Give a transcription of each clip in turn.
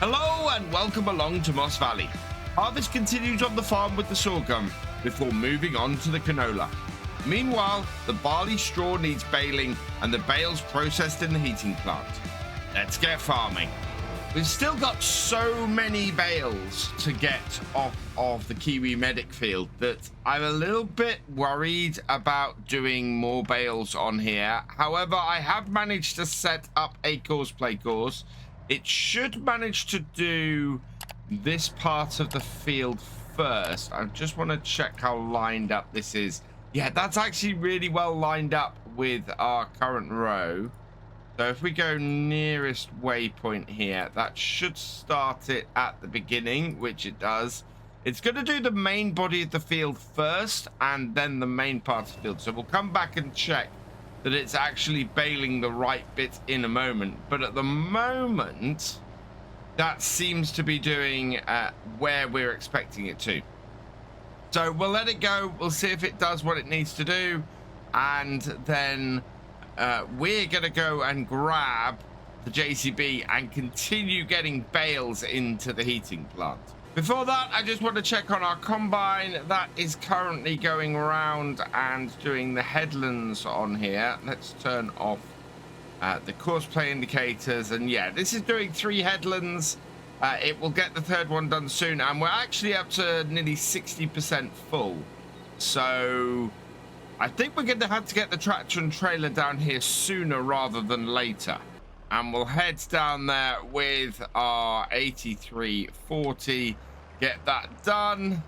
Hello and welcome along to Moss Valley. Harvest continues on the farm with the sorghum before moving on to the canola. Meanwhile, the barley straw needs baling and the bales processed in the heating plant. Let's get farming. We've still got so many bales to get off of the KiwiMedic field that I'm a little bit worried about doing more bales on here. However, I have managed to set up a play course. It should manage to do this part of the field first. I just want to check how lined up this is. Yeah, that's actually really well lined up with our current row. So if we go nearest waypoint here, that should start it at the beginning, which it does. It's going to do the main body of the field first and then the main part of the field. So we'll come back and check that it's actually baling the right bit in a moment. But at the moment, that seems to be doing where we're expecting it to. So we'll let it go. We'll see if it does what it needs to do. And then we're going to go and grab the JCB and continue getting bales into the heating plant. Before that, I just want to check on our combine. That is currently going around and doing the headlands on here. Let's turn off the course play indicators. And yeah, this is doing 3 headlands. It will get the 3rd one done soon. And we're actually up to nearly 60% full. So I think we're going to have to get the tractor and trailer down here sooner rather than later. And we'll head down there with our 8340, get that done.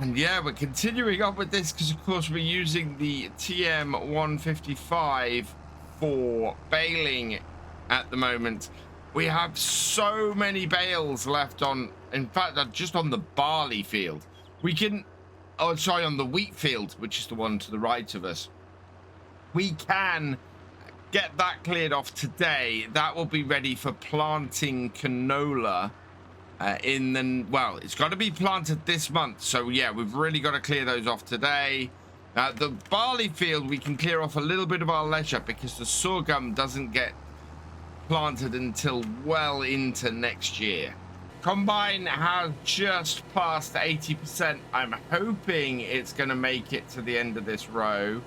And yeah, we're continuing on with this because, of course, we're using the TM155 for baling at the moment. We have so many bales left on, in fact, just on the barley field. We can, oh, sorry, on the wheat field, which is the one to the right of us. We can get that cleared off today. That will be ready for planting canola in the, well, it's got to be planted this month. So yeah, we've really got to clear those off today. The barley field, we can clear off a little bit of our leisure because the sorghum doesn't get planted until well into next year. Combine has just passed 80%. I'm hoping it's going to make it to the end of this row.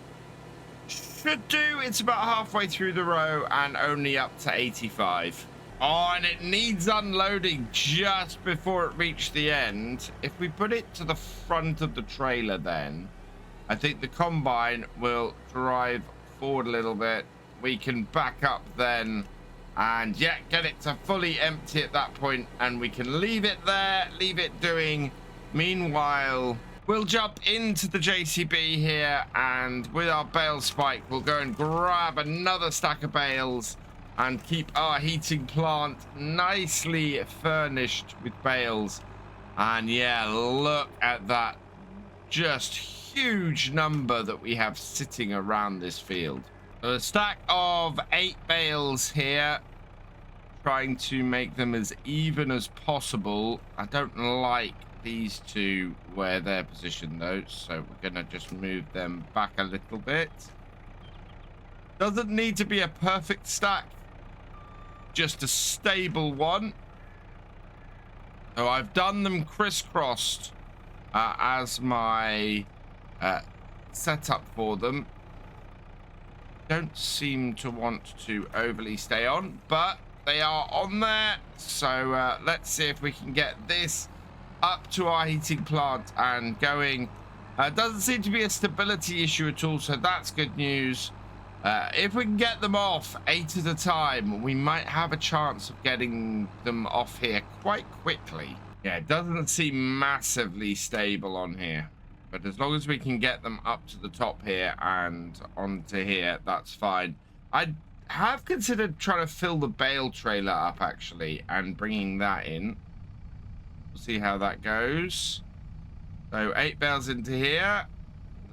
Should do. It's about halfway through the row and only up to 85. Oh, and it needs unloading just before it reached the end. If we put it to the front of the trailer, then I think the combine will drive forward a little bit. We can back up then and yeah, get it to fully empty at that point, and we can leave it there, leave it doing. Meanwhile, we'll jump into the JCB here, and with our bale spike, we'll go and grab another stack of bales and keep our heating plant nicely furnished with bales. And yeah, look at that just huge number that we have sitting around this field. A stack of 8 bales here, trying to make them as even as possible. I don't like these two where they're positioned though, so we're gonna just move them back a little bit. Doesn't need to be a perfect stack, just a stable one. So I've done them crisscrossed as my setup for them. Don't seem to want to overly stay on, but they are on there. So let's see if we can get this up to our heating plant and going. Doesn't seem to be a stability issue at all, so that's good news. If we can get them off 8 at a time, we might have a chance of getting them off here quite quickly. Yeah, it doesn't seem massively stable on here, but as long as we can get them up to the top here and onto here, that's fine. I have considered trying to fill the bale trailer up actually and bringing that in. We'll see how that goes. So 8 bales into here.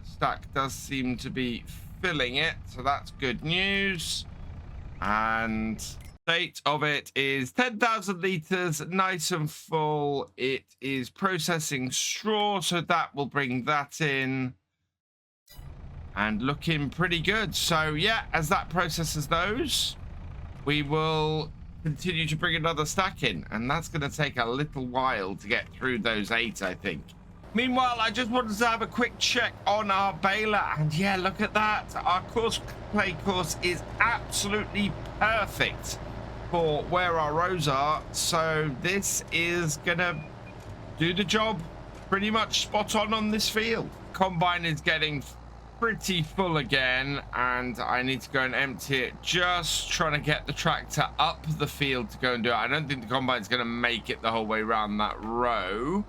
The stack does seem to be filling it, so that's good news. And state of it is 10,000 liters, nice and full. It is processing straw, so that will bring that in and looking pretty good. So yeah, as that processes those, we will continue to bring another stack in, and that's going to take a little while to get through those 8, I think. Meanwhile, I just wanted to have a quick check on our baler, and yeah, look at that. Our play course is absolutely perfect for where our rows are, so this is gonna do the job pretty much spot on this field. Combine is getting pretty full again, and I need to go and empty it. Just trying to get the tractor up the field to go and do it. I don't think the combine's going to make it the whole way around that row.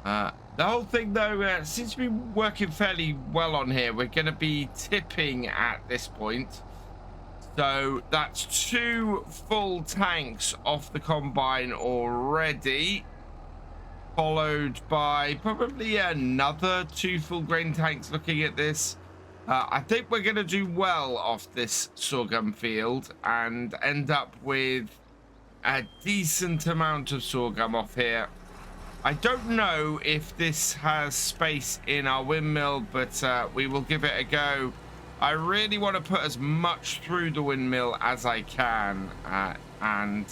The whole thing, though, seems to be working fairly well on here. We're going to be tipping at this point. So that's 2 full tanks off the combine already, followed by probably another 2 full grain tanks looking at this. I think we're going to do well off this sorghum field and end up with a decent amount of sorghum off here. I don't know if this has space in our windmill, but we will give it a go. I really want to put as much through the windmill as I can, and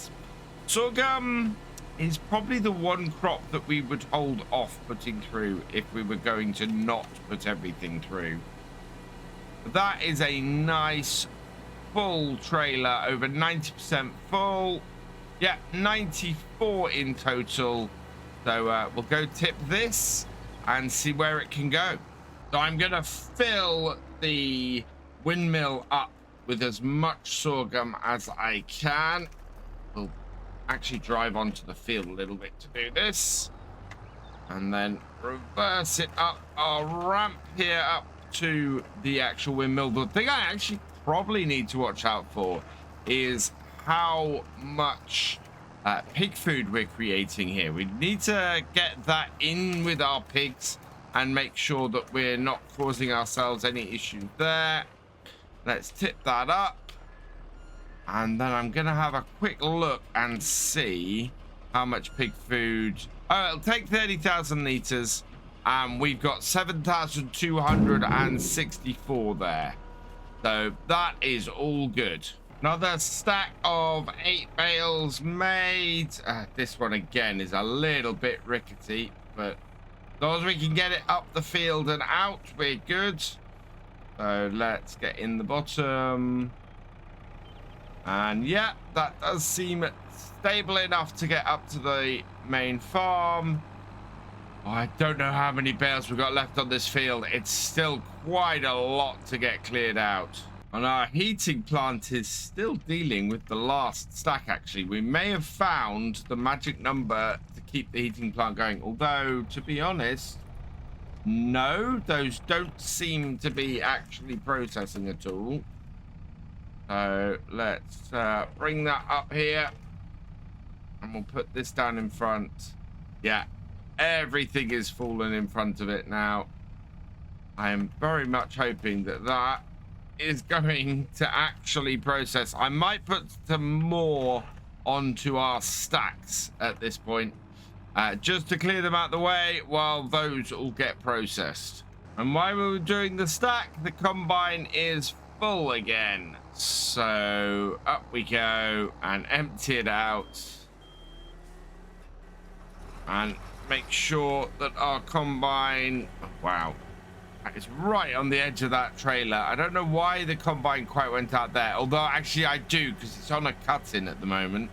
sorghum is probably the one crop that we would hold off putting through if we were going to not put everything through. That is a nice full trailer, over 90% full. Yeah, 94 in total. So we'll go tip this and see where it can go. So I'm going to fill the windmill up with as much sorghum as I can. We'll actually drive onto the field a little bit to do this, and then reverse it up our ramp here up to the actual windmill. The thing I actually probably need to watch out for is how much pig food we're creating here. We need to get that in with our pigs and make sure that we're not causing ourselves any issues there. Let's tip that up, and then I'm gonna have a quick look and see how much pig food. Oh, it'll take 30,000 liters, and we've got 7,264 there, so that is all good. Another stack of 8 bales made. This one again is a little bit rickety, but as long as we can get it up the field and out, we're good. So let's get in the bottom. And yeah, that does seem stable enough to get up to the main farm. I don't know how many bales we've got left on this field. It's still quite a lot to get cleared out. And our heating plant is still dealing with the last stack, actually. We may have found the magic number to keep the heating plant going. Although, to be honest, no, those don't seem to be actually processing at all. So let's bring that up here. And we'll put this down in front. Yeah, everything is falling in front of it now. I am very much hoping that that is going to actually process. I might put some more onto our stacks at this point, just to clear them out the way while those all get processed. And while we were doing the stack, the combine is full again. So up we go and empty it out and make sure that our combine, oh, wow, it's right on the edge of that trailer. I don't know why the combine quite went out there, although actually I do, because it's on a cut-in at the moment.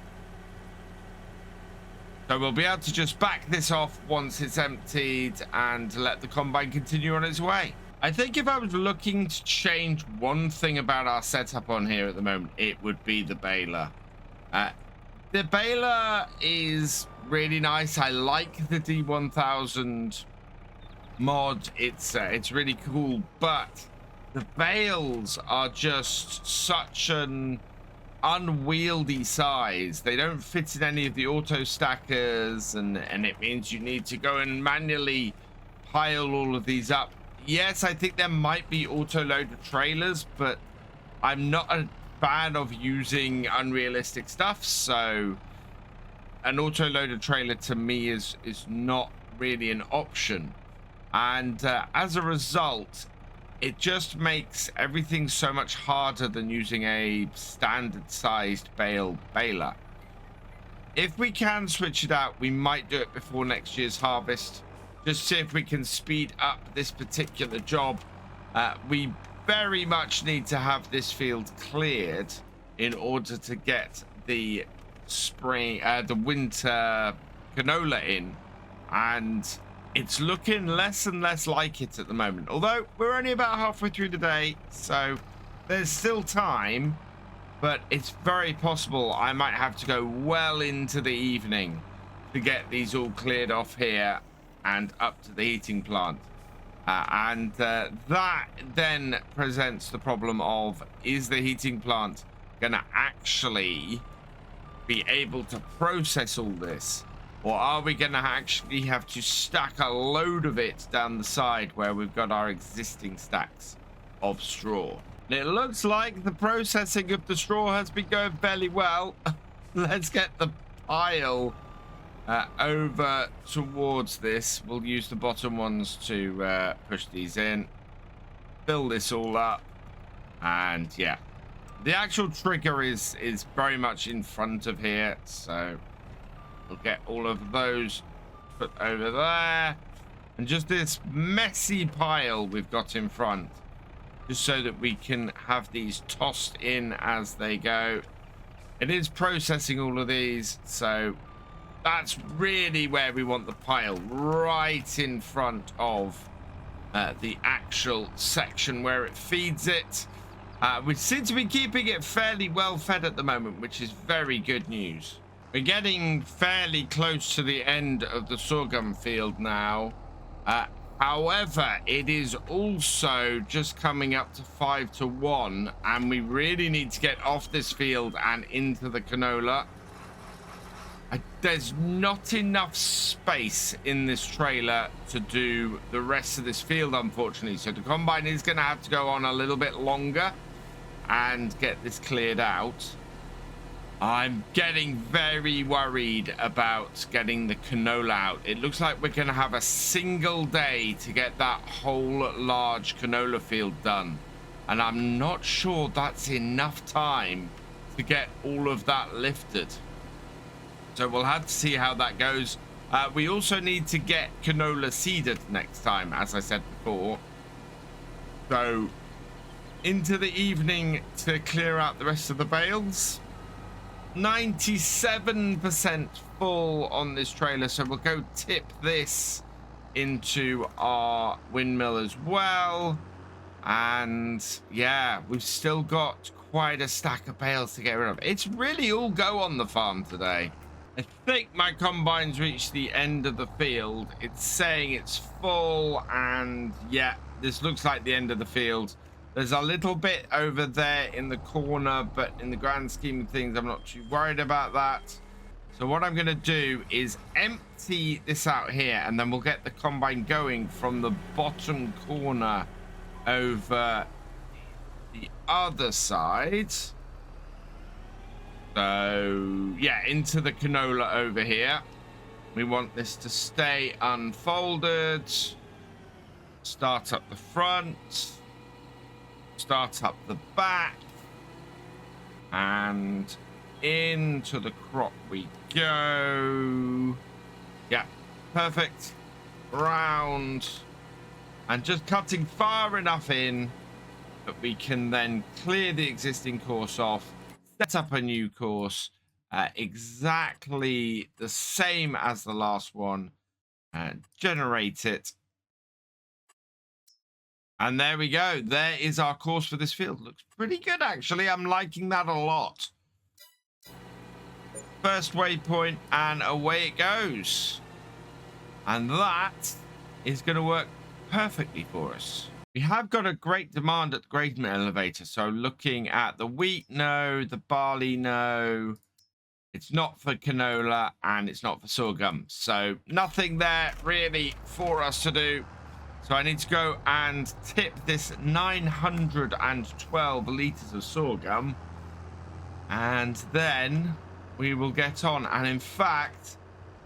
So we'll be able to just back this off once it's emptied and let the combine continue on its way. I think if I was looking to change one thing about our setup on here at the moment, it would be the baler. The baler is really nice. I like the D1000 mod. It's really cool, but the bales are just such an unwieldy size. They don't fit in any of the auto stackers, and it means you need to go and manually pile all of these up. Yes, I think there might be auto loader trailers, but I'm not a fan of using unrealistic stuff, so an auto loader trailer to me is not really an option. And as a result, it just makes everything so much harder than using a standard sized baler. If we can switch it out, we might do it before next year's harvest. Just see if we can speed up this particular job. We very much need to have this field cleared in order to get the winter canola in, and it's looking less and less like it at the moment. Although we're only about halfway through the day, so there's still time. But it's very possible I might have to go well into the evening to get these all cleared off here and up to the heating plant. That then presents the problem of, is the heating plant going to actually be able to process all this? Or are we going to actually have to stack a load of it down the side where we've got our existing stacks of straw? It looks like the processing of the straw has been going fairly well. Let's get the pile over towards this. We'll use the bottom ones to push these in. Fill this all up. And yeah, the actual trigger is very much in front of here. So we'll get all of those put over there. And just this messy pile we've got in front, just so that we can have these tossed in as they go. It is processing all of these, so that's really where we want the pile, right in front of the actual section where it feeds it. We seem to be keeping it fairly well fed at the moment, which is very good news. We're getting fairly close to the end of the sorghum field now. However, it is also just coming up to 5 to 1, and we really need to get off this field and into the canola. There's not enough space in this trailer to do the rest of this field, unfortunately. So the combine is going to have to go on a little bit longer and get this cleared out. I'm getting very worried about getting the canola out. It looks like we're going to have a single day to get that whole large canola field done. And I'm not sure that's enough time to get all of that lifted. So we'll have to see how that goes. We also need to get canola seeded next time, as I said before. So into the evening to clear out the rest of the bales. 97% full on this trailer, so we'll go tip this into our windmill as well. And yeah, we've still got quite a stack of bales to get rid of. It's really all go on the farm today. I think my combine's reached the end of the field. It's saying it's full, and yeah, this looks like the end of the field. There's a little bit over there in the corner, but in the grand scheme of things, I'm not too worried about that. So what I'm going to do is empty this out here, and then we'll get the combine going from the bottom corner over the other side. So yeah, into the canola over here. We want this to stay unfolded. Start up the front. Start up the back, and into the crop we go. Yeah, perfect. Round, and just cutting far enough in that we can then clear the existing course off, set up a new course, exactly the same as the last one, and generate it. And there we go. There is our course for this field. Looks pretty good, actually. I'm liking that a lot. First waypoint, and away it goes. And that is going to work perfectly for us. We have got a great demand at the grain elevator. So looking at the wheat, no. The barley, no. It's not for canola, and it's not for sorghum. So nothing there really for us to do. So I need to go and tip this 912 liters of sorghum, and then we will get on. And in fact,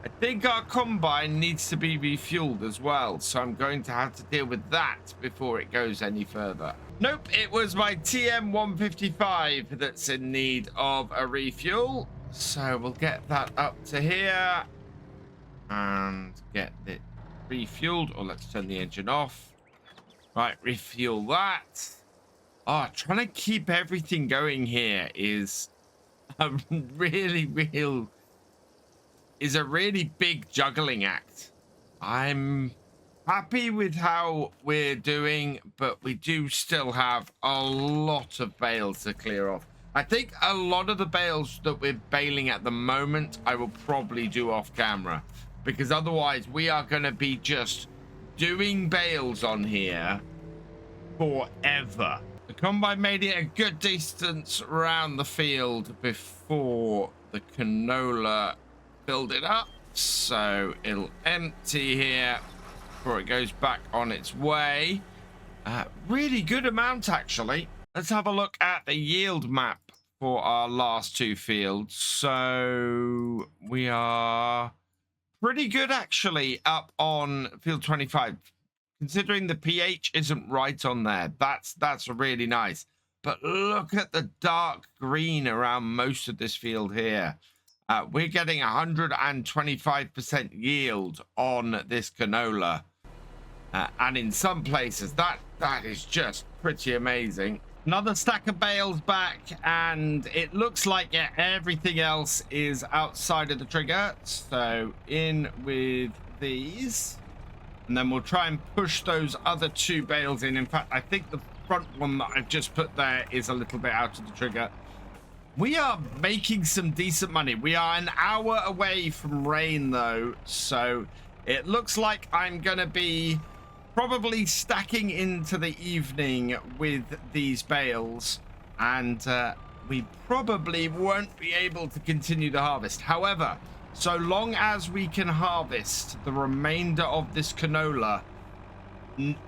I think our combine needs to be refueled as well, so I'm going to have to deal with that before it goes any further. Nope, it was my TM155 that's in need of a refuel, so we'll get that up to here and get it refueled. Or let's turn the engine off. Right, refuel that. Oh, trying to keep everything going here is a really big juggling act. I'm happy with how we're doing, but we do still have a lot of bales to clear off. I think a lot of the bales that we're baling at the moment, I will probably do off camera, because otherwise we are going to be just doing bales on here forever. The combine made it a good distance around the field before the canola filled it up, so it'll empty here before it goes back on its way. Really good amount, actually. Let's have a look at the yield map for our last two fields. So we are pretty good, actually, up on field 25. Considering the pH isn't right on there, that's really nice. But look at the dark green around most of this field here. We're getting 125% yield on this canola. And in some places, that is just pretty amazing. Another stack of bales back, and it looks like everything else is outside of the trigger. So in with these. And then we'll try and push those other two bales in. In fact, I think the front one that I've just put there is a little bit out of the trigger. We are making some decent money. We are an hour away from rain, though. So it looks like I'm going to be probably stacking into the evening with these bales. And we probably won't be able to continue the harvest. However, so long as we can harvest the remainder of this canola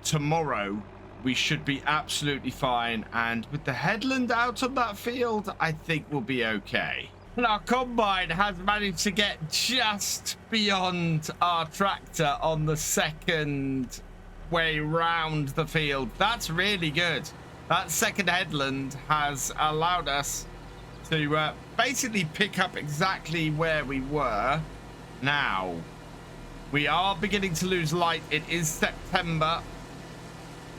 tomorrow, we should be absolutely fine. And with the headland out on that field, I think we'll be okay. And our combine has managed to get just beyond our tractor on the second way round the field. That's really good. That second headland has allowed us to basically pick up exactly where we were. Now, we are beginning to lose light. It is September,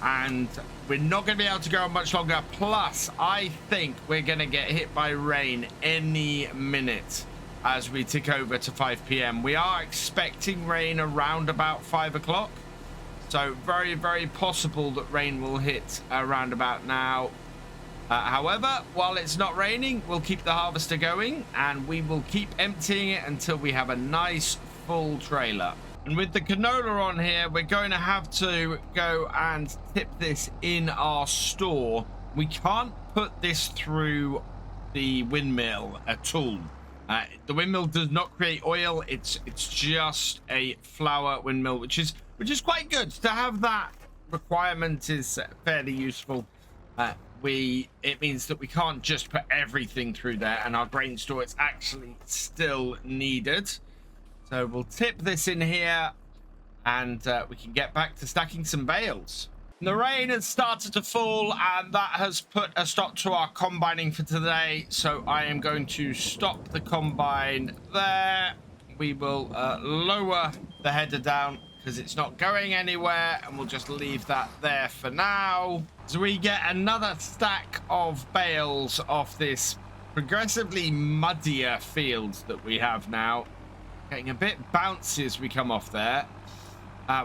and we're not going to be able to go on much longer. Plus, I think we're going to get hit by rain any minute as we tick over to 5 p.m. We are expecting rain around about 5 o'clock. So very, very possible that rain will hit around about now. However, while it's not raining, we'll keep the harvester going, and we will keep emptying it until we have a nice full trailer. And with the canola on here, we're going to have to go and tip this in our store. We can't put this through the windmill at all. The windmill does not create oil. It's just a flour windmill, which is quite good. To have that requirement is fairly useful. It means that we can't just put everything through there, and our grain store is actually still needed. So we'll tip this in here, and we can get back to stacking some bales. The rain has started to fall, and that has put a stop to our combining for today. So I am going to stop the combine there. We will lower the header down because it's not going anywhere, and we'll just leave that there for now. So we get another stack of bales off this progressively muddier field that we have now. Getting a bit bouncy as we come off there.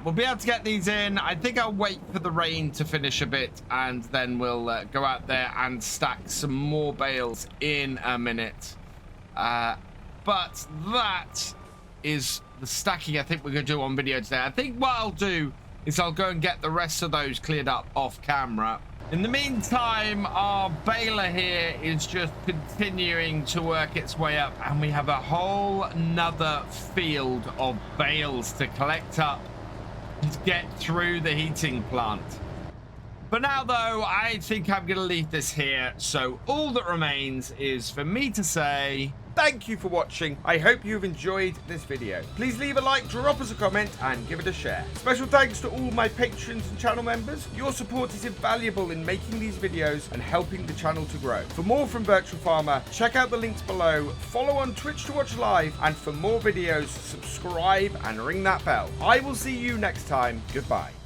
We'll be able to get these in. I think I'll wait for the rain to finish a bit, and then we'll go out there and stack some more bales in a minute. But that is the stacking I think we're going to do on video today. I think what I'll do is I'll go and get the rest of those cleared up off camera. In the meantime, our baler here is just continuing to work its way up, and we have a whole nother field of bales to collect up to get through the heating plant. For now, though, I think I'm going to leave this here. So all that remains is for me to say... Thank you for watching. I hope you've enjoyed this video. Please leave a like, drop us a comment, and give it a share. Special thanks to all my patrons and channel members. Your support is invaluable in making these videos and helping the channel to grow. For more from Virtual Farmer, check out the links below, follow on Twitch to watch live, and for more videos, subscribe and ring that bell. I will see you next time. Goodbye.